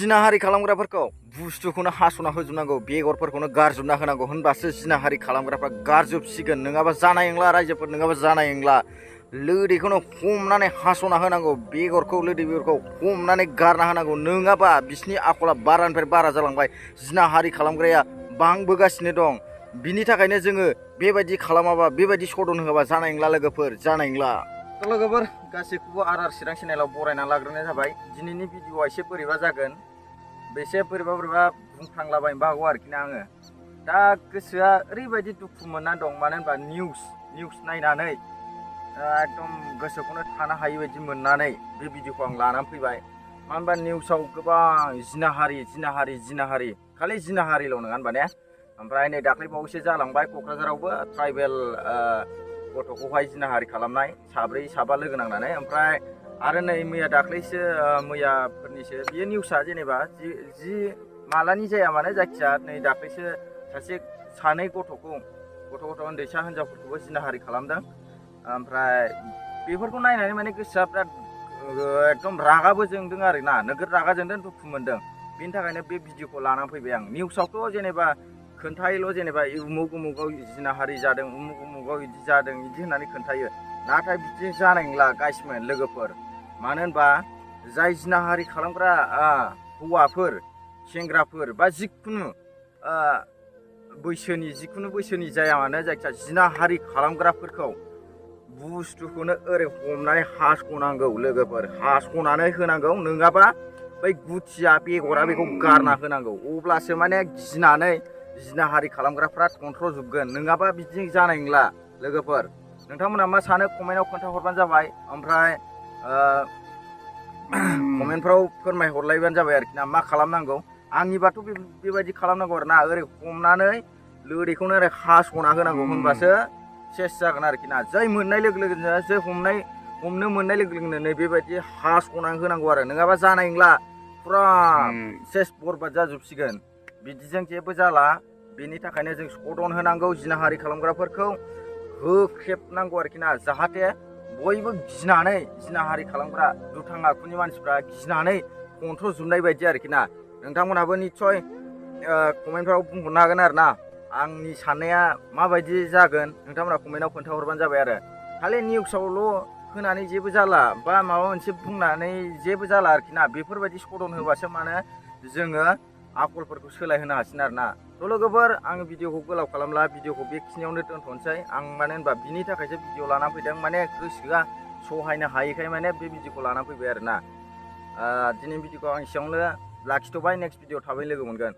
जिनाहारि खालामग्राफोरखौ बुस्थुखौनो हास'ना होजोबनांगौ, बेगरफोरखौनो गारजोबना होनांगौ, होनबासो जिनाहारि खालामग्राफ्रा गारजोबसिगोन, नङाबा जानाय नंला रायजोफोर, नङाबा जानाय नंला। लोदैखौनो हमनानै हास'ना होनांगौ, बेगरखौ लोदै बेगरखौ हमनानै गारना होनांगौ, नङाबा बिसिनि आखला बारानिफ्राय बारा जालांबाय, जिनाहारि खालामग्राया बांबोगासिनो दं। बिनि थाखायनो जोङो बेबायदि खालामाबा, बेबायदि सदन होआबा जानाय नंला लोगोफोर, जानाय नंला। लोगोफोर गासैखौबो आर चिरां चेनेलाव बरायना लाग्रोनाय जाबाय। दिनैनि भिडिअआ एसे बोरैबा जागोन, बेसे बोरैबा बुंफ्लांलाबायनोबो हागौ आरोखि ना आङो। दा गोसोआ ओरैबायदि दुखु मोननानै दं, मानो होनबा निउस नायनानै एकदम गोसोखौनो थानो हायि बायदि मोननानै बे भिडिअखौ आं लानानै फैबाय। मानो होनबा निउसाव गोबां जिनाहारि खालि जिनाहारिल' नङा होनबा ने। ओमफ्राय नै दाख्लै बावैसो जालांबाय क'क्राझारावबो ट्राइबेल गथ'खौहाय जिनाहारि खालामनाय, साब्रै साबा लोगो नांनानै। ओमफ्राय आरो नै मैयाफोरनिसो बियो निउसआ, जेनेबा जि मालानि जाया मानो, जायखिया नै दाख्लैसो सानै गथ' उन्दैसा हिनजावफोरखौबो जिनाहारि खालामदों। ओमफ्राय बेफोरखौ नायनानै माने गोसोआ बिराद एकदम रागाबो जोंदों आरो ना, नोगोद रागा जोंदों, दुखु मोनदों। बेनि थाखायनो बे भिडिअखौ लानानै फैबाय आं। निउसावथ' जेनेबा खोन्थायोल', जेनेबा उमुगाव जिनाहारि जादों, उमुगाव बिदि जादों, बिदि होननानै खोन्थायो। नाथाय बिदि जानाय नंला गाइसमोन लोगोफोर। मानो होनबा जाय जिनाहारि खालामग्रा हौवाफोर, सेंग्राफोर बा जिखुनु बैसोनि जाया मानो, जायखिया जिनाहारि खालामग्राफोरखौ बुस्थुखौनो ओरै हमनानै हास'नांगौ लोगोफोर, हास'नानै होनांगौ, नङाबा बै गुथिया बेगरा बेखौ गारना होनांगौ। अब्लासो माने गिनानै जिनाहारि खालामग्राफ्रा थन्थ्र'जोबगोन, नङाबा बिदि जानाय नंला लोगोफोर। नोंथांमोनहा मा सानो कमेन्टआव खोन्थाहरबानो जाबाय। ओमफ्राय कमेन्टफ्राव फोरमायहरलायबानो जाबाय आरोखि ना, मा खालामनांगौ। आंनिबाथ' बेबायदि खालामनांगौ आरो ना, ओरै हमनानै लोदैखौनो ओरै हास'ना होनांगौ, होनबासो सेस जागोन आरोखि ना। जै मोननाय लोगो लोगोनो, जै हमनो मोननाय लोगो लोगोनो नै बेबायदि हास'नानै होनांगौ आरो, नङाबा जानाय नंला, फुरा सेस बरबाद जाजोबसिगोन। बिदिजों जेबो जाला। बेनि थाखायनो जों सदन होनांगौ, जिनाहारि खालामग्राफोरखौ होख्रेबनांगौ आरोखि ना, जाहाथे बयबो गिनानै, जिनाहारि खालामग्रा दुथां आखुनि मानसिफ्रा गिनानै थन्थ्र'जोबनाय बायदि आरोखि ना। नोंथांमोनहाबो निस्सय कमेन्टफ्राव बुंहरनो हागोन आरो ना, आंनि साननाया माबायदि जागोन, नोंथांमोनहा कमेन्टआव खोन्थाहरबानो जाबाय आरो। खालि निउसावल' होनानै जेबो जाला, बा माबा मोनसे बुंनानै जेबो जाला आरोखि ना। बेफोरबायदि सदन होबासो माने जोङो आखलफोरखौ सोलायहोनो हासिगोन आरो ना। थ' लोगोफोर, आङो भिडिअखौ गोलाव खालामला, भिडिअखौ बेखिनियावनो दोनथ'नोसै आं। मानो होनबा बिनि थाखायसो भिडिअ लानानै फैदों, माने गोसोआ सहायनो हायैखाय माने बे भिडिअखौ लानानै फैबाय आरो ना। दिनै भिडिअखौ आं एसेयावनो लाखिथ'बाय, नेक्स्ट भिडिअ थाबै लोगो मोनगोन।